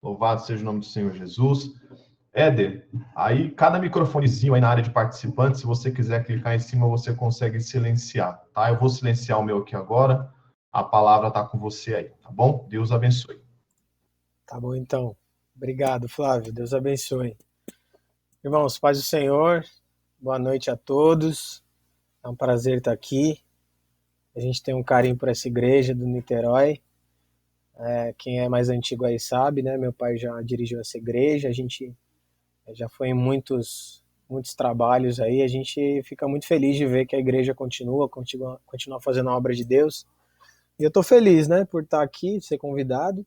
Louvado seja o nome do Senhor Jesus. Éder, aí cada microfonezinho aí na área de participantes, se você quiser clicar em cima, você consegue silenciar, tá? Eu vou silenciar o meu aqui agora. A palavra está com você aí, tá bom? Deus abençoe. Tá bom, então. Obrigado, Flávio. Deus abençoe. Irmãos, paz do Senhor. Boa noite a todos. É um prazer estar aqui. A gente tem um carinho por essa igreja do Niterói. Quem é mais antigo aí sabe, né? Meu pai já dirigiu essa igreja. A gente já foi em muitos trabalhos aí. A gente fica muito feliz de ver que a igreja continua fazendo a obra de Deus. E eu estou feliz, né? Por estar aqui, ser convidado.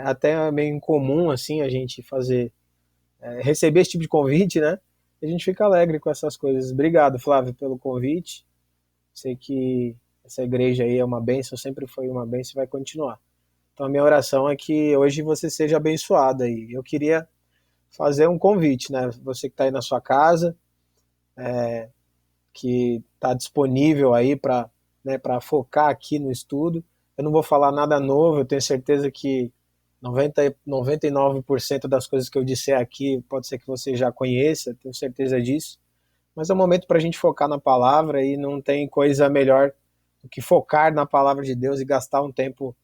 Até é meio incomum, assim, a gente receber esse tipo de convite, né? A gente fica alegre com essas coisas. Obrigado, Flávio, pelo convite. Sei que essa igreja aí é uma bênção, sempre foi uma bênção e vai continuar. Então a minha oração é que hoje você seja abençoado aí. Eu queria fazer um convite, né? Você que está aí na sua casa, que está disponível aí para focar aqui no estudo. Eu não vou falar nada novo, eu tenho certeza que 99% das coisas que eu disser aqui pode ser que você já conheça, tenho certeza disso. Mas é um momento para a gente focar na palavra e não tem coisa melhor do que focar na palavra de Deus e gastar um tempo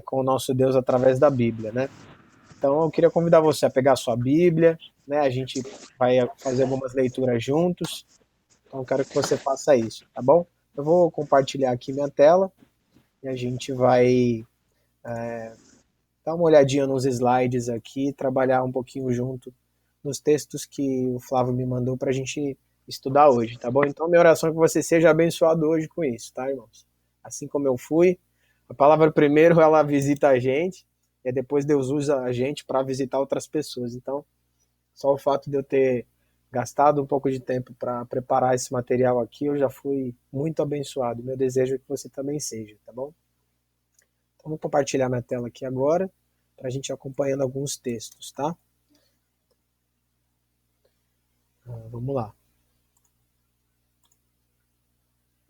com o nosso Deus através da Bíblia, né? Então eu queria convidar você a pegar a sua Bíblia, né? A gente vai fazer algumas leituras juntos. Então eu quero que você faça isso, tá bom? Eu vou compartilhar aqui minha tela e a gente vai dar uma olhadinha nos slides aqui, trabalhar um pouquinho junto nos textos que o Flávio me mandou para a gente estudar hoje, tá bom? Então minha oração é que você seja abençoado hoje com isso, tá, irmãos? Assim como eu fui, a palavra primeiro ela visita a gente e depois Deus usa a gente para visitar outras pessoas. Então, só o fato de eu ter gastado um pouco de tempo para preparar esse material aqui, eu já fui muito abençoado. Meu desejo é que você também seja, tá bom? Então, vou compartilhar minha tela aqui agora, para a gente ir acompanhando alguns textos, tá? Vamos lá.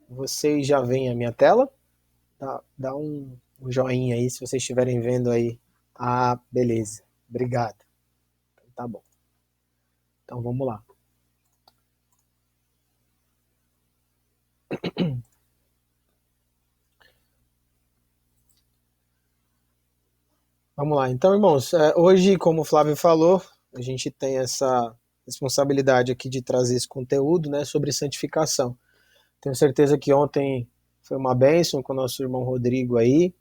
Vocês já veem a minha tela? Dá um joinha aí se vocês estiverem vendo aí. Ah, beleza. Obrigado. Tá bom. Então vamos lá. Vamos lá. Então, irmãos, hoje, como o Flávio falou, a gente tem essa responsabilidade aqui de trazer esse conteúdo, né, sobre santificação. Tenho certeza que ontem foi uma bênção com o nosso irmão Rodrigo aí.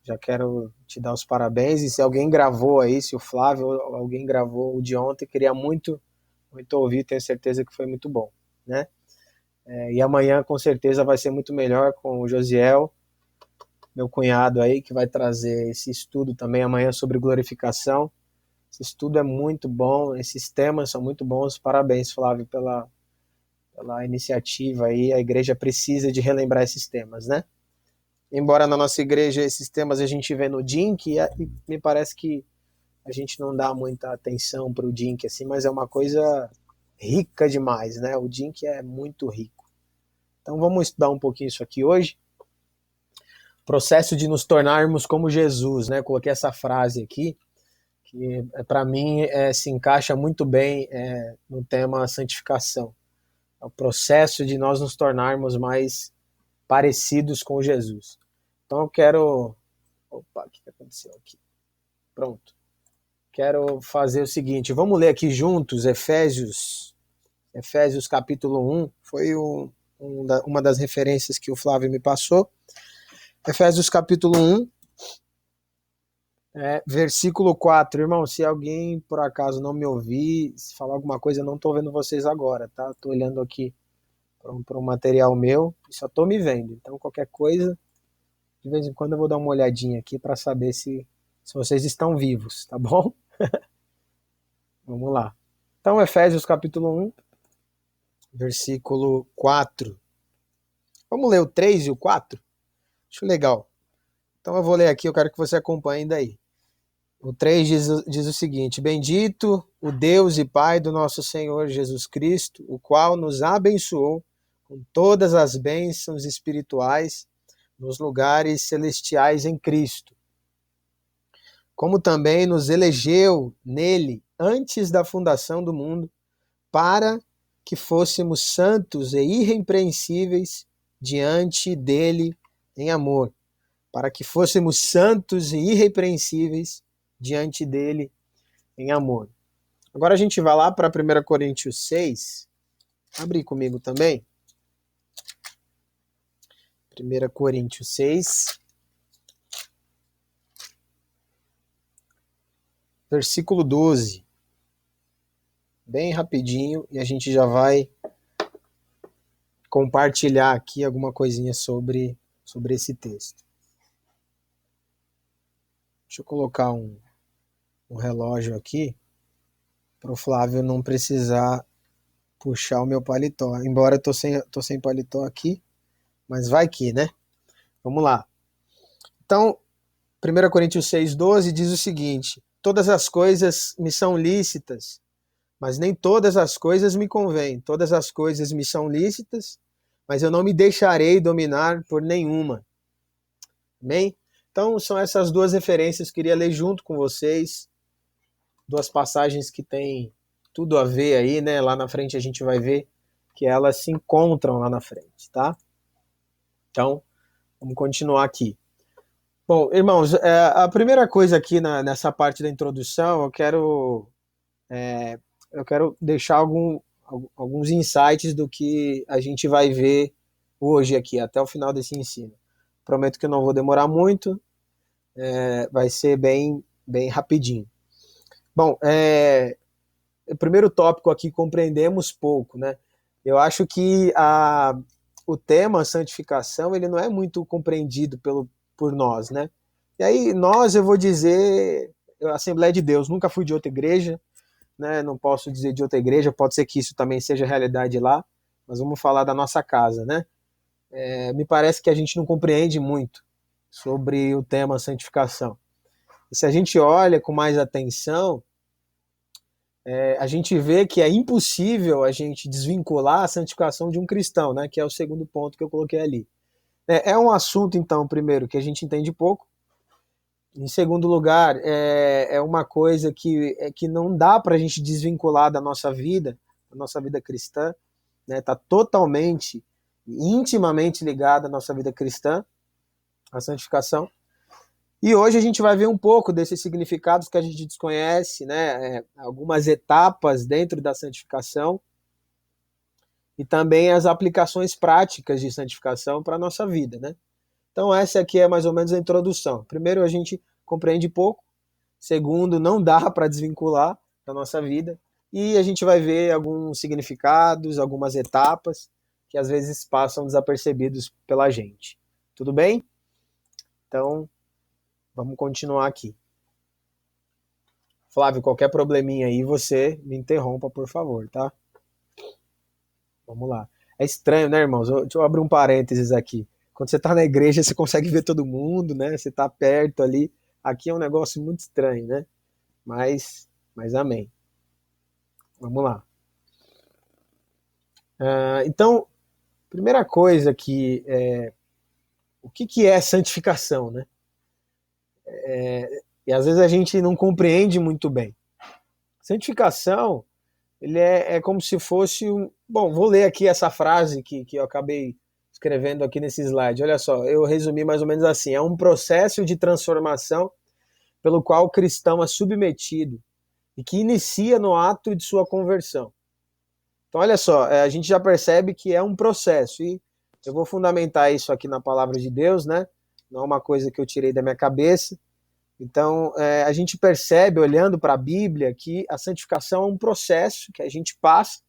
Já quero te dar os parabéns. E se alguém gravou aí, se o Flávio ou alguém gravou o de ontem, queria muito ouvir, tenho certeza que foi muito bom, né? E amanhã, com certeza, vai ser muito melhor com o Josiel, meu cunhado aí, que vai trazer esse estudo também amanhã sobre glorificação. Esse estudo é muito bom, esses temas são muito bons. Parabéns, Flávio, pela iniciativa aí. A igreja precisa de relembrar esses temas, né? Embora na nossa igreja esses temas a gente vê no DINC, e me parece que a gente não dá muita atenção para o DINC, assim, mas é uma coisa rica demais, né? O DINC é muito rico. Então vamos estudar um pouquinho isso aqui hoje. Processo de nos tornarmos como Jesus, né? Coloquei essa frase aqui, que para mim se encaixa muito bem no tema santificação. É o processo de nós nos tornarmos mais parecidos com Jesus. Então eu quero... Opa, o que aconteceu aqui? Pronto. Quero fazer o seguinte, vamos ler aqui juntos Efésios capítulo 1, foi uma das referências que o Flávio me passou. Efésios capítulo 1, versículo 4. Irmão, se alguém por acaso não me ouvir, se falar alguma coisa, eu não estou vendo vocês agora, tá? Estou olhando aqui para um material meu e só estou me vendo. Então qualquer coisa, de vez em quando eu vou dar uma olhadinha aqui para saber se vocês estão vivos, tá bom? Vamos lá. Então, Efésios capítulo 1, versículo 4. Vamos ler o 3 e o 4? Acho legal. Então eu vou ler aqui, eu quero que você acompanhe daí. O 3 diz o seguinte: Bendito o Deus e Pai do nosso Senhor Jesus Cristo, o qual nos abençoou com todas as bênçãos espirituais nos lugares celestiais em Cristo, como também nos elegeu nele antes da fundação do mundo, para que fôssemos santos e irrepreensíveis diante dele em amor. Para que fôssemos santos e irrepreensíveis diante dele em amor. Agora a gente vai lá para 1 Coríntios 6. Abre comigo também. 1 Coríntios 6. Versículo 12. Bem rapidinho, e a gente já vai compartilhar aqui alguma coisinha sobre esse texto. Deixa eu colocar um relógio aqui, para o Flávio não precisar puxar o meu paletó. Embora eu tô sem paletó aqui, mas vai que, né? Vamos lá. Então, 1 Coríntios 6,12 diz o seguinte: todas as coisas me são lícitas, mas nem todas as coisas me convêm. Todas as coisas me são lícitas, mas eu não me deixarei dominar por nenhuma. Amém? Então, são essas duas referências que eu queria ler junto com vocês. Duas passagens que têm tudo a ver aí, né? Lá na frente a gente vai ver que elas se encontram lá na frente, tá? Então, vamos continuar aqui. Bom, irmãos, a primeira coisa aqui nessa parte da introdução, eu quero deixar alguns insights do que a gente vai ver hoje aqui, até o final desse ensino. Prometo que eu não vou demorar muito, vai ser bem rapidinho. Bom, o primeiro tópico aqui, compreendemos pouco, né? Eu acho que o tema santificação, ele não é muito compreendido por nós, né? E aí, eu vou dizer, Assembleia de Deus, nunca fui de outra igreja, né? Não posso dizer de outra igreja, pode ser que isso também seja realidade lá, mas vamos falar da nossa casa, né? Me parece que a gente não compreende muito sobre o tema santificação. E se a gente olha com mais atenção, a gente vê que é impossível a gente desvincular a santificação de um cristão, né? Que é o segundo ponto que eu coloquei ali. É um assunto, então, primeiro, que a gente entende pouco. Em segundo lugar, é uma coisa que não dá para a gente desvincular da nossa vida cristã, né? Está totalmente, intimamente ligada à nossa vida cristã, a santificação. E hoje a gente vai ver um pouco desses significados que a gente desconhece, né? Algumas etapas dentro da santificação e também as aplicações práticas de santificação para a nossa vida, né? Então essa aqui é mais ou menos a introdução. Primeiro, a gente compreende pouco. Segundo, não dá para desvincular da nossa vida. E a gente vai ver alguns significados, algumas etapas que às vezes passam desapercebidos pela gente. Tudo bem? Então, vamos continuar aqui. Flávio, qualquer probleminha aí, você me interrompa, por favor, tá? Vamos lá. É estranho, né, irmãos? Deixa eu abrir um parênteses aqui. Quando você tá na igreja, você consegue ver todo mundo, né? Você tá perto ali. Aqui é um negócio muito estranho, né? Mas amém. Vamos lá. Então, primeira coisa que o que é santificação, né? E às vezes a gente não compreende muito bem. Santificação, ele é como se fosse Bom, vou ler aqui essa frase que eu acabei escrevendo aqui nesse slide. Olha só, eu resumi mais ou menos assim: é um processo de transformação pelo qual o cristão é submetido e que inicia no ato de sua conversão. Então, olha só, a gente já percebe que é um processo, e eu vou fundamentar isso aqui na palavra de Deus, né? Não é uma coisa que eu tirei da minha cabeça. Então, a gente percebe, olhando para a Bíblia, que a santificação é um processo que a gente passa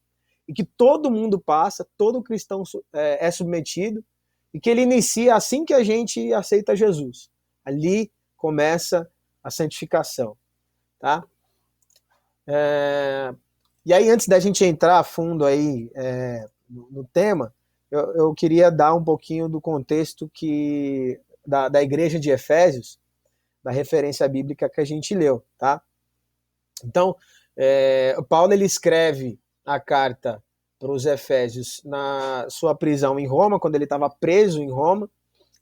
e que todo mundo passa, todo cristão é submetido, e que ele inicia assim que a gente aceita Jesus. Ali começa a santificação, tá? E aí, antes da gente entrar a fundo aí no tema, eu queria dar um pouquinho do contexto da igreja de Efésios, da referência bíblica que a gente leu, tá? Então, Paulo, ele escreve a carta para os Efésios na sua prisão em Roma, quando ele estava preso em Roma.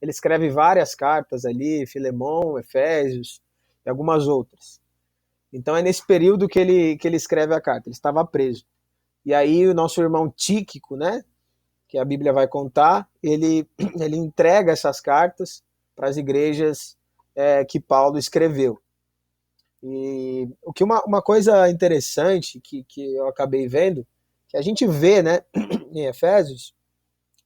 Ele escreve várias cartas ali, Filemão, Efésios, algumas outras. Então é nesse período que ele escreve a carta, ele estava preso. E aí o nosso irmão Tíquico, né, que a Bíblia vai contar, ele entrega essas cartas para as igrejas que Paulo escreveu. E o que uma coisa interessante que eu acabei vendo, que a gente vê, né, em Efésios,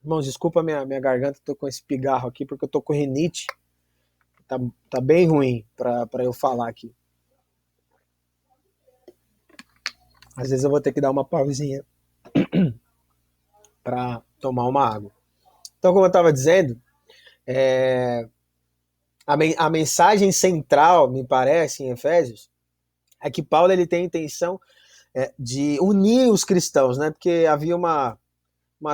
irmãos, desculpa minha garganta, estou com esse pigarro aqui porque eu estou com rinite, tá bem ruim para eu falar aqui. Às vezes eu vou ter que dar uma pausinha para tomar uma água. Então, como eu estava dizendo, a mensagem central, me parece, em Efésios, é que Paulo ele tem a intenção de unir os cristãos, né? Porque havia uma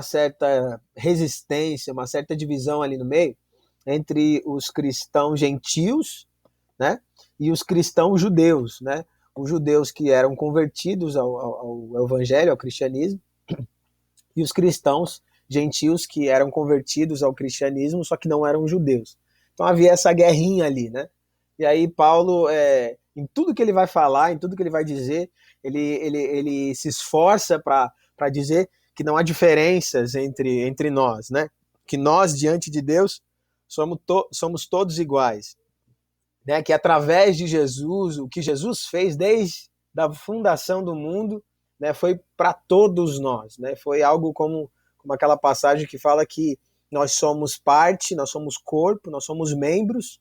certa resistência, uma certa divisão ali no meio entre os cristãos gentios, né? E os cristãos judeus, né? Os judeus que eram convertidos ao evangelho, ao cristianismo, e os cristãos gentios que eram convertidos ao cristianismo, só que não eram judeus. Então havia essa guerrinha ali, né? E aí Paulo, em tudo que ele vai falar, em tudo que ele vai dizer, ele se esforça para dizer que não há diferenças entre nós, né? Que nós, diante de Deus, somos todos iguais. Né? Que através de Jesus, o que Jesus fez desde a fundação do mundo, né, foi para todos nós. Né? Foi algo como aquela passagem que fala que nós somos parte, nós somos corpo, nós somos membros,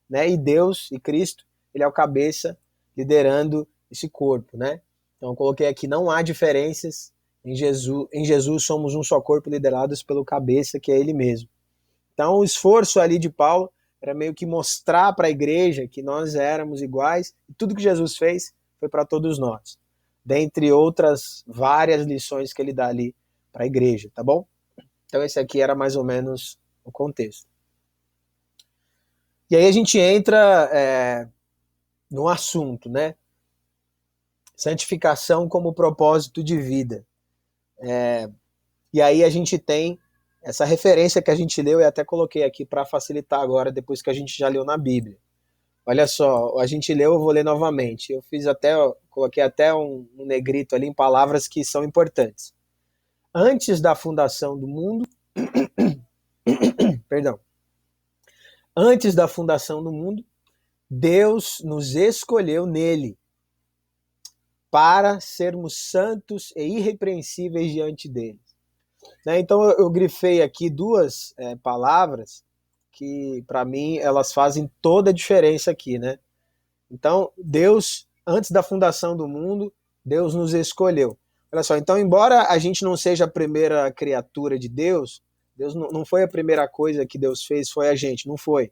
né? E Deus, e Cristo, ele é o cabeça liderando esse corpo. Né? Então eu coloquei aqui, não há diferenças em Jesus somos um só corpo liderados pelo cabeça, que é ele mesmo. Então o esforço ali de Paulo era meio que mostrar para a igreja que nós éramos iguais, e tudo que Jesus fez foi para todos nós. Dentre outras várias lições que ele dá ali para a igreja, tá bom? Então esse aqui era mais ou menos o contexto. E aí a gente entra no assunto, né? Santificação como propósito de vida. E aí a gente tem essa referência que a gente leu, e até coloquei aqui para facilitar agora, depois que a gente já leu na Bíblia. Olha só, a gente leu, eu vou ler novamente. Eu coloquei até um negrito ali em palavras que são importantes. Antes da fundação do mundo, perdão. Antes da fundação do mundo, Deus nos escolheu nele para sermos santos e irrepreensíveis diante dele. Né? Então eu grifei aqui duas palavras que, para mim, elas fazem toda a diferença aqui, né? Então, Deus, antes da fundação do mundo, Deus nos escolheu. Olha só, então, embora a gente não seja a primeira criatura de Deus, Deus não foi a primeira coisa que Deus fez, foi a gente, não foi.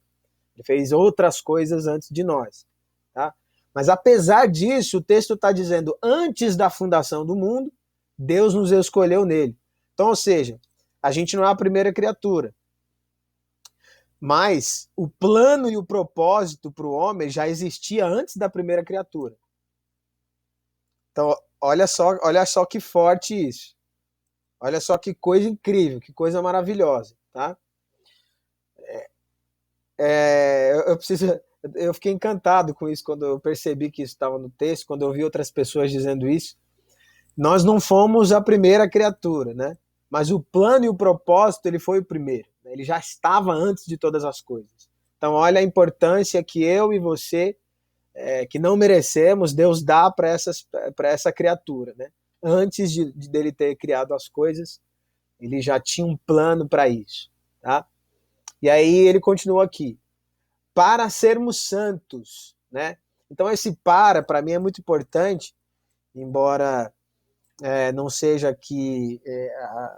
Ele fez outras coisas antes de nós, tá? Mas apesar disso, o texto está dizendo, antes da fundação do mundo, Deus nos escolheu nele. Então, ou seja, a gente não é a primeira criatura. Mas o plano e o propósito para o homem já existia antes da primeira criatura. Então, olha só que forte isso. Olha só que coisa incrível, que coisa maravilhosa, tá? Eu fiquei encantado com isso quando eu percebi que isso estava no texto, quando eu vi outras pessoas dizendo isso. Nós não fomos a primeira criatura, né? Mas o plano e o propósito, ele foi o primeiro. Ele já estava antes de todas as coisas. Então, olha a importância que eu e você, que não merecemos, Deus dá para essa criatura. Né? Antes dele ter criado as coisas, ele já tinha um plano para isso. Tá? E aí ele continua aqui. Para sermos santos. Né? Então, esse para mim, é muito importante, embora não seja aqui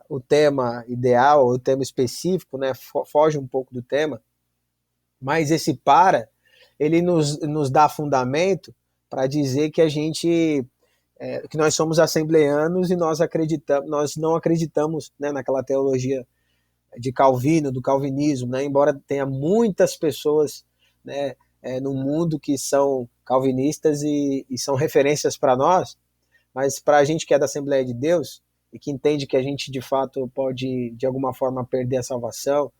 o tema ideal, o tema específico, né, foge um pouco do tema, mas esse ele nos dá fundamento para dizer que que nós somos assembleanos e nós não acreditamos, né, naquela teologia de Calvino, do calvinismo, né, embora tenha muitas pessoas, né, no mundo que são calvinistas e são referências para nós. Mas para a gente que é da Assembleia de Deus e que entende que a gente de fato pode de alguma forma perder a salvação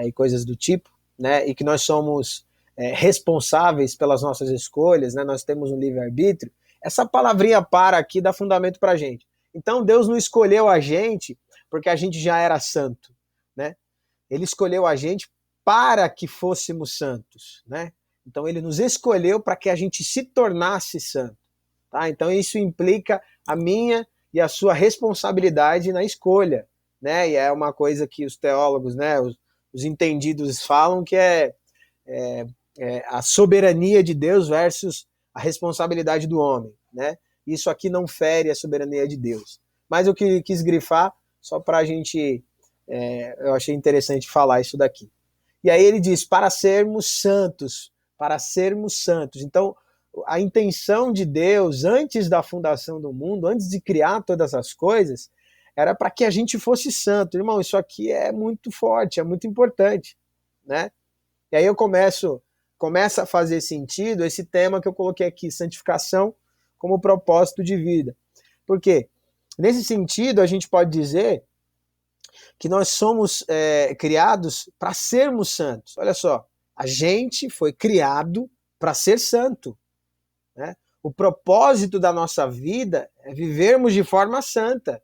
e coisas do tipo, né? E que nós somos responsáveis pelas nossas escolhas, né? Nós temos um livre-arbítrio. Essa palavrinha para aqui dá fundamento para a gente. Então Deus não escolheu a gente porque a gente já era santo, né? Ele escolheu a gente para que fôssemos santos, né? Então ele nos escolheu para que a gente se tornasse santo, tá? Então isso implica a minha e a sua responsabilidade na escolha, né? E é uma coisa que os teólogos, né, os entendidos falam que é a soberania de Deus versus a responsabilidade do homem, né? Isso aqui não fere a soberania de Deus. Mas eu quis grifar só para a gente, eu achei interessante falar isso daqui. E aí ele diz, para sermos santos, para sermos santos. Então, a intenção de Deus, antes da fundação do mundo, antes de criar todas as coisas, era para que a gente fosse santo. Irmão, isso aqui é muito forte, é muito importante, né? E aí começa a fazer sentido esse tema que eu coloquei aqui, santificação como propósito de vida. Por quê? Nesse sentido, a gente pode dizer que nós somos criados para sermos santos. Olha só, a gente foi criado para ser santo, né? O propósito da nossa vida é vivermos de forma santa.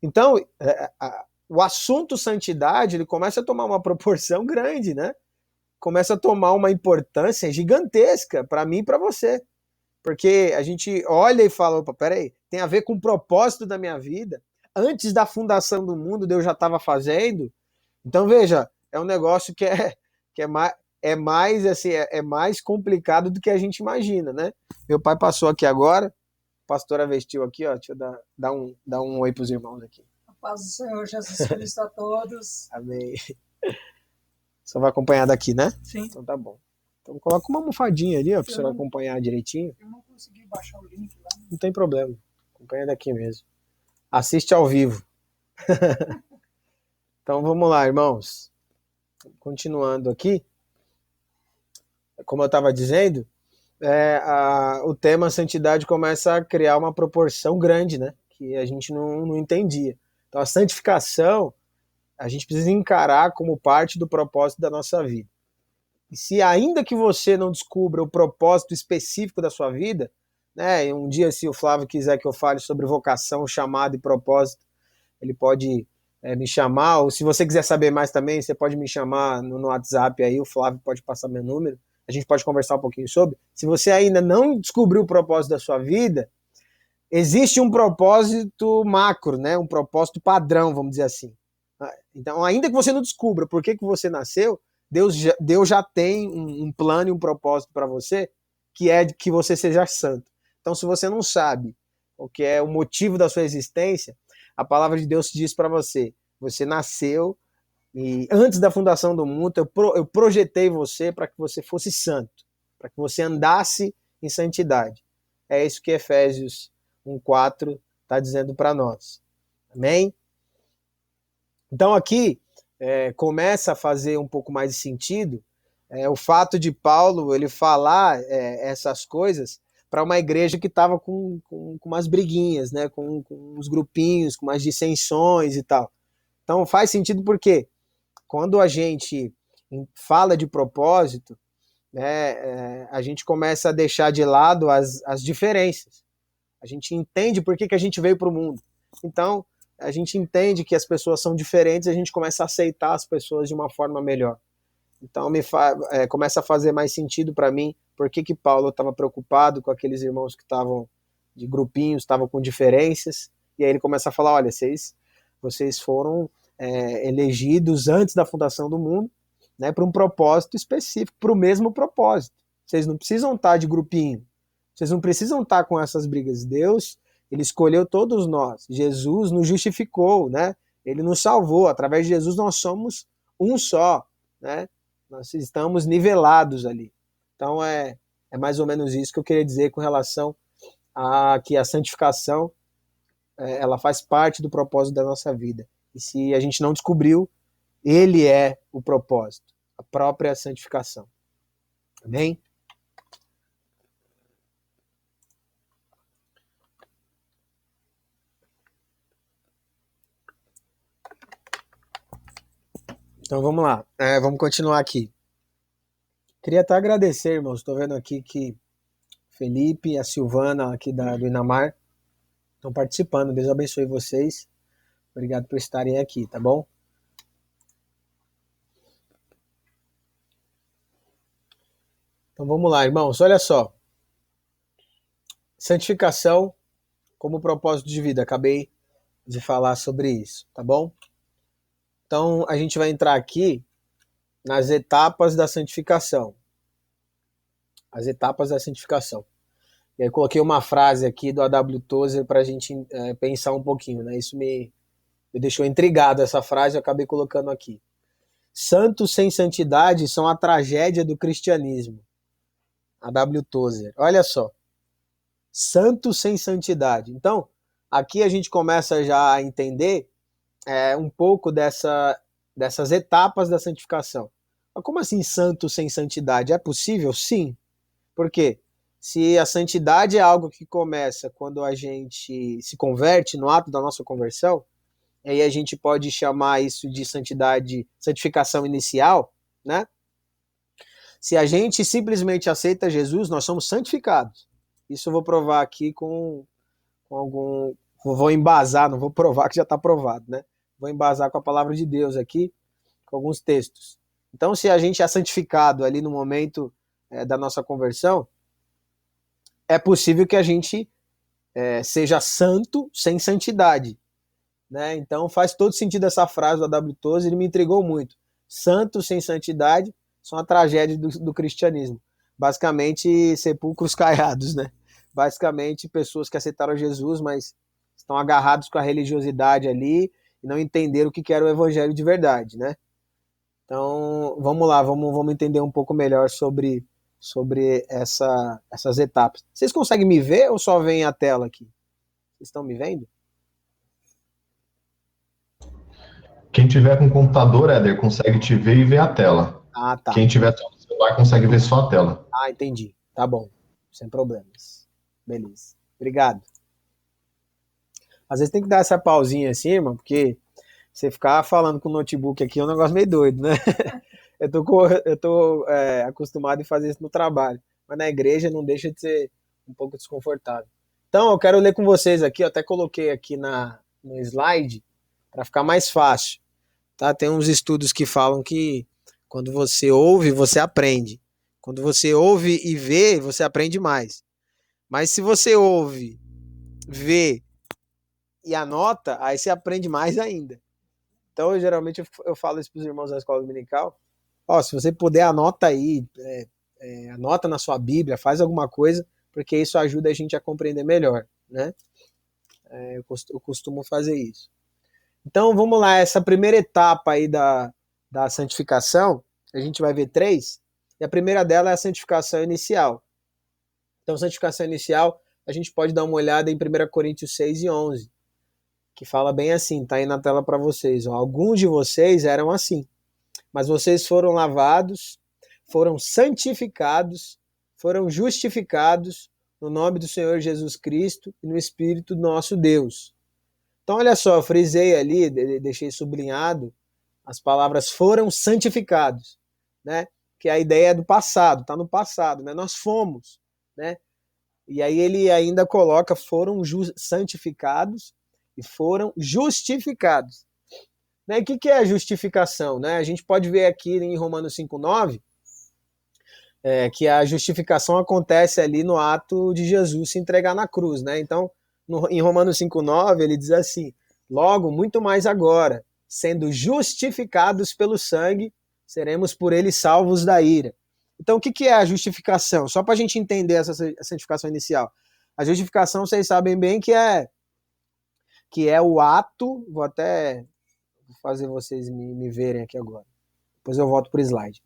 Então, o assunto santidade ele começa a tomar uma proporção grande, né? Começa a tomar uma importância gigantesca para mim e para você. Porque a gente olha e fala, opa, peraí, tem a ver com o propósito da minha vida. Antes da fundação do mundo, Deus já estava fazendo. Então, veja, é um negócio que é mais complicado do que a gente imagina, né? Meu pai passou aqui agora, a pastora vestiu aqui, ó, deixa eu dar um oi para os irmãos aqui. A paz do Senhor Jesus Cristo a todos. Amém. Só vai acompanhar daqui, né? Sim. Então tá bom. Então coloca uma almofadinha ali, ó, pra você acompanhar direitinho. Eu não consegui baixar o link lá. Não tem problema. Acompanha daqui mesmo. Assiste ao vivo. Então vamos lá, irmãos. Continuando aqui. Como eu estava dizendo, o tema santidade começa a criar uma proporção grande, né? Que a gente não entendia. Então a santificação a gente precisa encarar como parte do propósito da nossa vida. E se ainda que você não descubra o propósito específico da sua vida, né, um dia se o Flávio quiser que eu fale sobre vocação, chamado e propósito, ele pode me chamar, ou se você quiser saber mais também, você pode me chamar no WhatsApp aí, o Flávio pode passar meu número, a gente pode conversar um pouquinho sobre. Se você ainda não descobriu o propósito da sua vida, existe um propósito macro, né, um propósito padrão, vamos dizer assim. Então, ainda que você não descubra por que você nasceu, Deus já tem um plano e um propósito para você, que é que você seja santo. Então, se você não sabe o que é o motivo da sua existência, a palavra de Deus diz para você, você nasceu e antes da fundação do mundo, eu projetei você para que você fosse santo, para que você andasse em santidade. É isso que Efésios 1:4 está dizendo para nós. Amém? Então aqui começa a fazer um pouco mais de sentido o fato de Paulo ele falar essas coisas para uma igreja que estava com umas briguinhas, né, com uns grupinhos, com umas dissensões e tal. Então faz sentido porque quando a gente fala de propósito, né, a gente começa a deixar de lado as diferenças. A gente entende por que a gente veio para o mundo. Então, a gente entende que as pessoas são diferentes e a gente começa a aceitar as pessoas de uma forma melhor. Então, começa a fazer mais sentido para mim por que Paulo estava preocupado com aqueles irmãos que estavam de grupinhos, estavam com diferenças. E aí ele começa a falar, olha, vocês foram elegidos antes da fundação do mundo, né, para um propósito específico, para o mesmo propósito. Vocês não precisam estar de grupinho. Vocês não precisam estar com essas brigas. Deus, ele escolheu todos nós. Jesus nos justificou, né? Ele nos salvou. Através de Jesus nós somos um só, né? Nós estamos nivelados ali. Então é mais ou menos isso que eu queria dizer com relação a que a santificação ela faz parte do propósito da nossa vida. E se a gente não descobriu, ele é o propósito, a própria santificação. Amém? Então vamos lá, vamos continuar aqui. Queria até agradecer, irmãos. Estou vendo aqui que Felipe e a Silvana aqui do Inamar estão participando. Deus abençoe vocês. Obrigado por estarem aqui, tá bom? Então vamos lá, irmãos. Olha só. Santificação como propósito de vida. Acabei de falar sobre isso, tá bom? Então a gente vai entrar aqui nas etapas da santificação. As etapas da santificação. E aí coloquei uma frase aqui do A.W. Tozer para a gente pensar um pouquinho, né? Isso me deixou intrigado, essa frase, eu acabei colocando aqui. Santos sem santidade são a tragédia do cristianismo. A.W. Tozer. Olha só. Santos sem santidade. Então, aqui a gente começa já a entender um pouco dessas etapas da santificação. Mas como assim santo sem santidade? É possível? Sim. Por quê? Se a santidade é algo que começa quando a gente se converte, no ato da nossa conversão, aí a gente pode chamar isso de santificação inicial, né? Se a gente simplesmente aceita Jesus, nós somos santificados. Isso eu vou provar aqui com algum... Vou embasar, não vou provar que já está provado, né? Vou embasar com a palavra de Deus aqui, com alguns textos. Então, se a gente é santificado ali no momento da nossa conversão, é possível que a gente seja santo sem santidade, né? Então faz todo sentido essa frase do A.W. Tozer, ele me intrigou muito. Santo sem santidade são a tragédia do cristianismo. Basicamente, sepulcros caiados, né? Basicamente, pessoas que aceitaram Jesus, mas estão agarrados com a religiosidade ali e não entenderam o que era o evangelho de verdade, né? Então, vamos lá, vamos entender um pouco melhor sobre essas etapas. Vocês conseguem me ver ou só veem a tela aqui? Vocês estão me vendo? Quem tiver com computador, Éder, consegue te ver e ver a tela. Ah, tá. Quem tiver só no celular consegue ver só a tela. Ah, entendi. Tá bom. Sem problemas. Beleza. Obrigado. Às vezes tem que dar essa pausinha assim, irmão, porque você ficar falando com o notebook aqui é um negócio meio doido, né? Eu tô acostumado a fazer isso no trabalho, mas na igreja não deixa de ser um pouco desconfortável. Então, eu quero ler com vocês aqui, eu até coloquei aqui no slide, para ficar mais fácil. Tá? Tem uns estudos que falam que quando você ouve, você aprende. Quando você ouve e vê, você aprende mais. Mas se você ouve, vê e anota, aí você aprende mais ainda. Então, geralmente, eu falo isso para os irmãos da escola dominical. Se você puder, anota aí, anota na sua Bíblia, faz alguma coisa, porque isso ajuda a gente a compreender melhor, né? Eu costumo fazer isso. Então, vamos lá, essa primeira etapa aí da santificação, a gente vai ver 3, e a primeira dela é a santificação inicial. Então, santificação inicial, a gente pode dar uma olhada em 1 Coríntios 6 e 11, que fala bem assim, tá aí na tela para vocês. Alguns de vocês eram assim, mas vocês foram lavados, foram santificados, foram justificados no nome do Senhor Jesus Cristo e no Espírito do nosso Deus. Então, olha só, eu frisei ali, deixei sublinhado, as palavras foram santificados, né? Que a ideia é do passado, está no passado, né? Nós fomos, né? E aí ele ainda coloca, foram santificados e foram justificados. Né? O que é a justificação? Né? A gente pode ver aqui em Romanos 5,9 que a justificação acontece ali no ato de Jesus se entregar na cruz. Né? Então, em Romanos 5,9 ele diz assim, logo, muito mais agora, sendo justificados pelo sangue, seremos por ele salvos da ira. Então, o que é a justificação? Só para a gente entender essa santificação inicial. A justificação, vocês sabem bem que é o ato, vou até fazer vocês me verem aqui agora. Depois eu volto para o slide.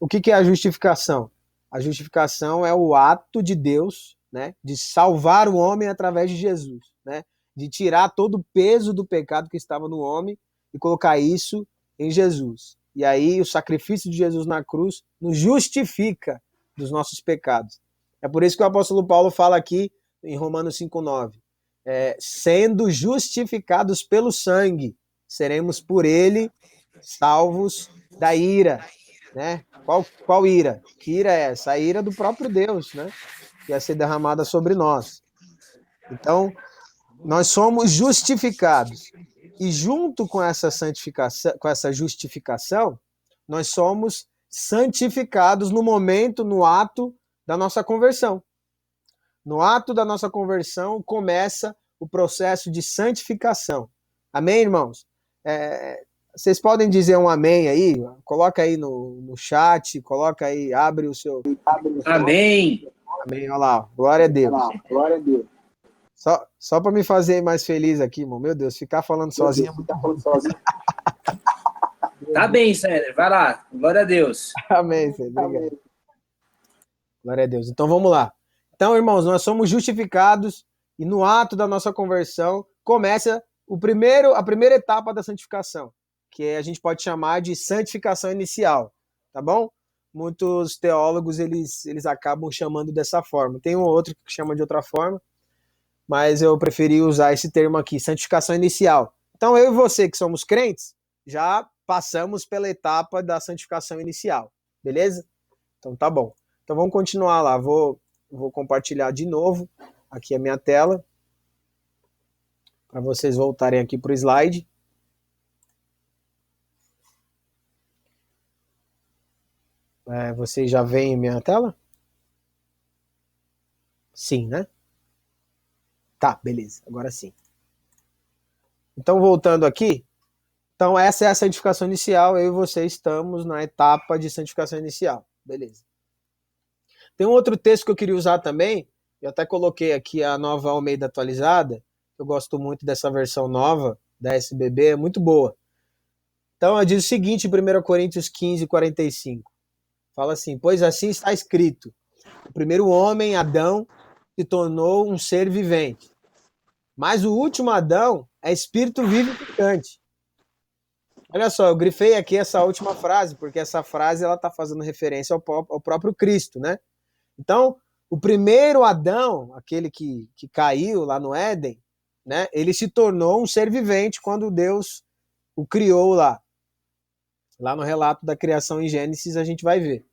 O que é a justificação? A justificação é o ato de Deus, né, de salvar o homem através de Jesus, né, de tirar todo o peso do pecado que estava no homem e colocar isso em Jesus. E aí o sacrifício de Jesus na cruz nos justifica dos nossos pecados. É por isso que o apóstolo Paulo fala aqui em Romanos 5,9, sendo justificados pelo sangue, seremos por ele salvos da ira. né? Qual ira? Que ira é essa? A ira do próprio Deus, né? Que ia ser derramada sobre nós. Então, nós somos justificados. E junto com essa santificação, com essa justificação, nós somos santificados no momento, no ato da nossa conversão. No ato da nossa conversão começa o processo de santificação. Amém, irmãos? Vocês podem dizer um amém aí? Coloca aí no chat, coloca aí, abre o seu... Amém. Amém, olha lá, glória a Deus. Glória a Deus. Só para me fazer mais feliz aqui, irmão. Meu Deus, ficar falando sozinho é muito ruim. Tá bem, Sérgio. Vai lá. Glória a Deus. Amém, Senhor. Obrigado. Glória a Deus. Então vamos lá. Então, irmãos, nós somos justificados e no ato da nossa conversão começa a primeira etapa da santificação, que a gente pode chamar de santificação inicial, tá bom? Muitos teólogos eles acabam chamando dessa forma. Tem um outro que chama de outra forma, mas eu preferi usar esse termo aqui, santificação inicial. Então, eu e você que somos crentes, já passamos pela etapa da santificação inicial, beleza? Então, tá bom. Então, vamos continuar lá. Vou compartilhar de novo aqui a minha tela, para vocês voltarem aqui para o slide. Vocês já veem minha tela? Sim, né? Tá, beleza, agora sim. Então, voltando aqui, então essa é a santificação inicial, eu e você estamos na etapa de santificação inicial, beleza. Tem um outro texto que eu queria usar também, eu até coloquei aqui a Nova Almeida atualizada, eu gosto muito dessa versão nova da SBB, é muito boa. Então, ela diz o seguinte em 1 Coríntios 15, 45. Fala assim, pois assim está escrito, o primeiro homem, Adão, se tornou um ser vivente. Mas o último Adão é espírito vivificante. Olha só, eu grifei aqui essa última frase, porque essa frase ela está fazendo referência ao próprio Cristo, né? Então, o primeiro Adão, aquele que caiu lá no Éden, né? Ele se tornou um ser vivente quando Deus o criou lá. Lá no relato da criação em Gênesis a gente vai ver.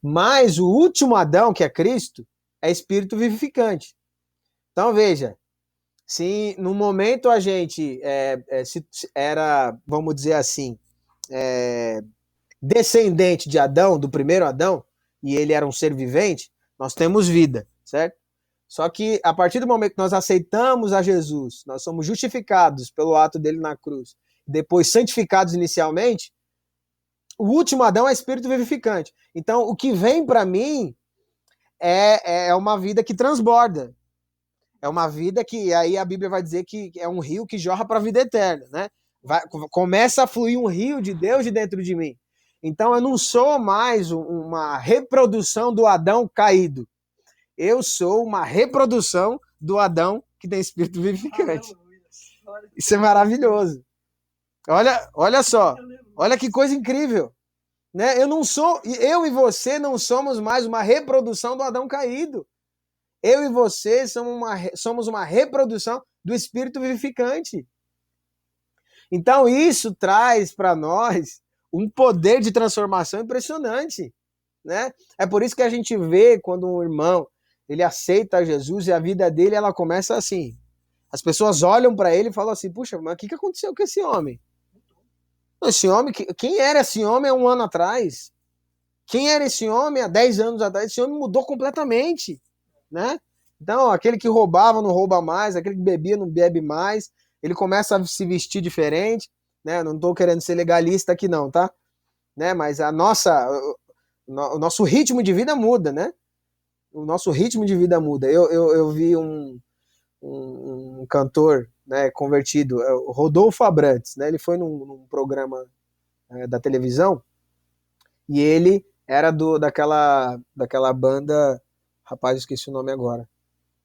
Mas o último Adão, que é Cristo, é espírito vivificante. Então veja, se no momento a gente era, vamos dizer assim, descendente de Adão, do primeiro Adão, e ele era um ser vivente, nós temos vida, certo? Só que a partir do momento que nós aceitamos a Jesus, nós somos justificados pelo ato dele na cruz, depois santificados inicialmente, o último Adão é espírito vivificante. Então, o que vem para mim é uma vida que transborda. É uma vida que, aí a Bíblia vai dizer que é um rio que jorra para a vida eterna, né? Começa a fluir um rio de Deus de dentro de mim. Então, eu não sou mais uma reprodução do Adão caído. Eu sou uma reprodução do Adão que tem espírito vivificante. Isso é maravilhoso. Olha só. Olha que coisa incrível. Né? Eu e você não somos mais uma reprodução do Adão caído. Eu e você somos uma reprodução do espírito vivificante. Então, isso traz para nós um poder de transformação impressionante. Né? É por isso que a gente vê quando um irmão ele aceita Jesus e a vida dele ela começa assim. As pessoas olham para ele e falam assim, puxa, mas o que aconteceu com esse homem? Esse homem, quem era esse homem há um ano atrás? Quem era esse homem há 10 anos atrás? Esse homem mudou completamente, né? Então, aquele que roubava não rouba mais, aquele que bebia não bebe mais, ele começa a se vestir diferente, né? Não estou querendo ser legalista aqui não, tá? Né? Mas o nosso ritmo de vida muda, né? O nosso ritmo de vida muda. Eu vi um cantor, né, convertido, o Rodolfo Abrantes, né? Ele foi num programa da televisão e ele era daquela banda, rapaz, eu esqueci o nome agora.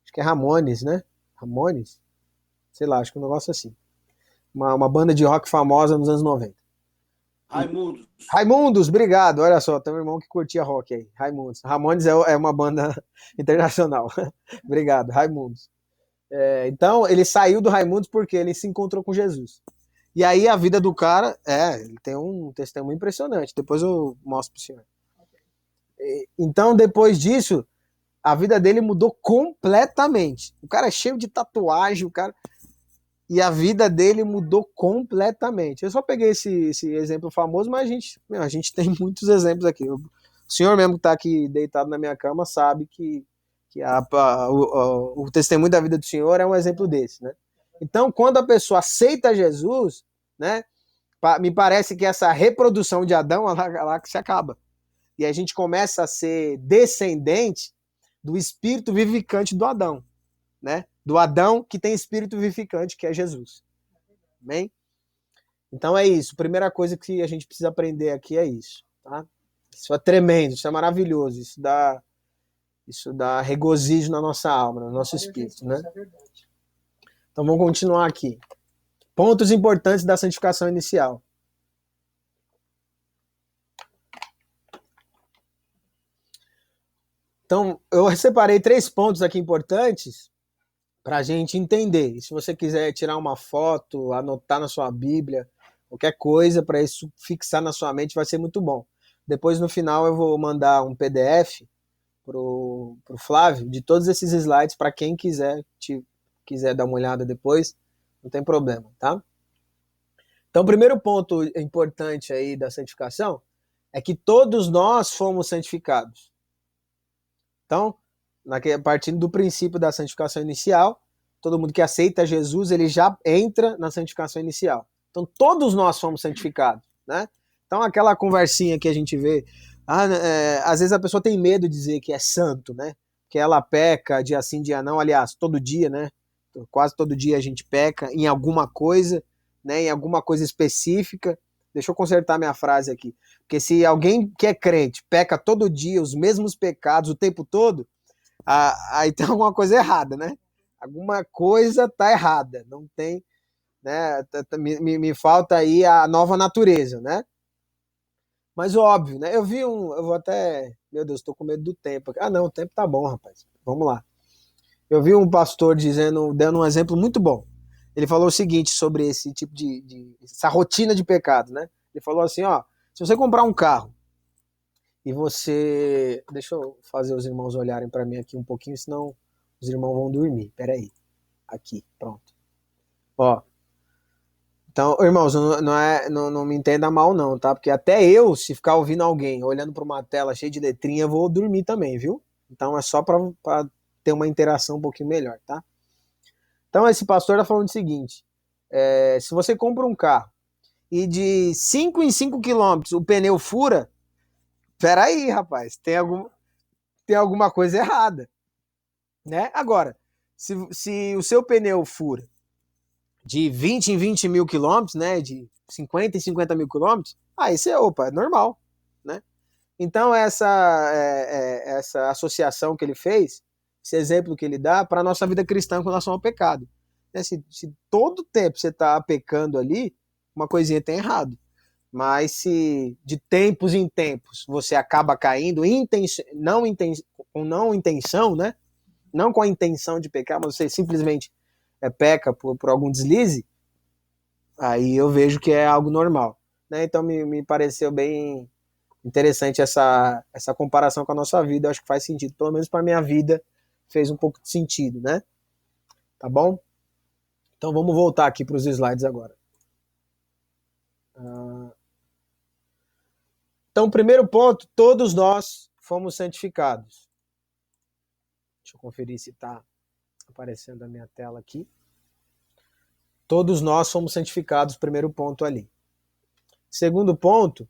Acho que é Ramones, né? Ramones? Sei lá, acho que é um negócio assim. Uma banda de rock famosa nos anos 90. Raimundos. Raimundos, obrigado. Olha só, tem um irmão que curtia rock aí. Raimundos. Ramones é uma banda internacional. Obrigado, Raimundos. Então, ele saiu do Raimundos porque ele se encontrou com Jesus. E aí a vida do cara, ele tem um testemunho impressionante. Depois eu mostro pro senhor. Então, depois disso, a vida dele mudou completamente. O cara é cheio de tatuagem, e a vida dele mudou completamente. Eu só peguei esse exemplo famoso, mas a gente tem muitos exemplos aqui. O senhor mesmo que está aqui deitado na minha cama sabe que o testemunho da vida do senhor é um exemplo desse, né? Então, quando a pessoa aceita Jesus, né, me parece que essa reprodução de Adão, ela que se acaba. E a gente começa a ser descendente do espírito vivificante do Adão, né? Do Adão que tem espírito vivificante, que é Jesus. Amém? Então é isso. Primeira coisa que a gente precisa aprender aqui é isso, tá? Isso é tremendo, isso é maravilhoso, isso dá regozijo na nossa alma, no nosso espírito, né? Então vamos continuar aqui. Pontos importantes da santificação inicial. Então, eu separei 3 pontos aqui importantes para a gente entender. E se você quiser tirar uma foto, anotar na sua Bíblia, qualquer coisa para isso fixar na sua mente, vai ser muito bom. Depois, no final, eu vou mandar um PDF pro Flávio de todos esses slides para quem quiser dar uma olhada depois, não tem problema, tá? Então, o primeiro ponto importante aí da santificação é que todos nós fomos santificados. Então, partindo do princípio da santificação inicial, todo mundo que aceita Jesus, ele já entra na santificação inicial. Então, todos nós fomos santificados, né? Então, aquela conversinha que a gente vê, às vezes a pessoa tem medo de dizer que é santo, né? Que ela peca dia sim, dia não. Aliás, todo dia, né? Quase todo dia a gente peca em alguma coisa, né? Em alguma coisa específica. Deixa eu consertar minha frase aqui. Porque se alguém que é crente peca todo dia os mesmos pecados o tempo todo, aí tem alguma coisa errada, né? Alguma coisa tá errada. Não tem, né? Me falta aí a nova natureza, né? Mas óbvio, né? Eu vou até... Meu Deus, tô com medo do tempo. Não, o tempo tá bom, rapaz. Vamos lá. Eu vi um pastor dando um exemplo muito bom. Ele falou o seguinte sobre esse tipo essa rotina de pecado, né? Ele falou assim, se você comprar um carro e você... Deixa eu fazer os irmãos olharem para mim aqui um pouquinho, senão os irmãos vão dormir. Peraí. Aqui, pronto. Então, irmãos, não me entenda mal não, tá? Porque até eu, se ficar ouvindo alguém olhando para uma tela cheia de letrinha, eu vou dormir também, viu? Então é só para ter uma interação um pouquinho melhor, tá? Então esse pastor está falando o seguinte, se você compra um carro e de 5 em 5 quilômetros o pneu fura, peraí, rapaz, tem alguma coisa errada, né? Agora, se o seu pneu fura de 20 em 20 mil quilômetros, né, de 50 em 50 mil quilômetros, isso é normal, né? Então essa associação que ele fez, esse exemplo que ele dá para a nossa vida cristã com relação ao pecado. Se todo tempo você está pecando ali, uma coisinha tem errado. Mas se de tempos em tempos você acaba caindo, com não intenção, né? Não com a intenção de pecar, mas você simplesmente peca por algum deslize, aí eu vejo que é algo normal, né? Então me pareceu bem interessante essa comparação com a nossa vida. Eu acho que faz sentido, pelo menos para minha vida fez um pouco de sentido, né? Tá bom? Então vamos voltar aqui para os slides agora. Então, primeiro ponto, todos nós fomos santificados. Deixa eu conferir se está aparecendo a minha tela aqui. Todos nós fomos santificados, primeiro ponto ali. Segundo ponto,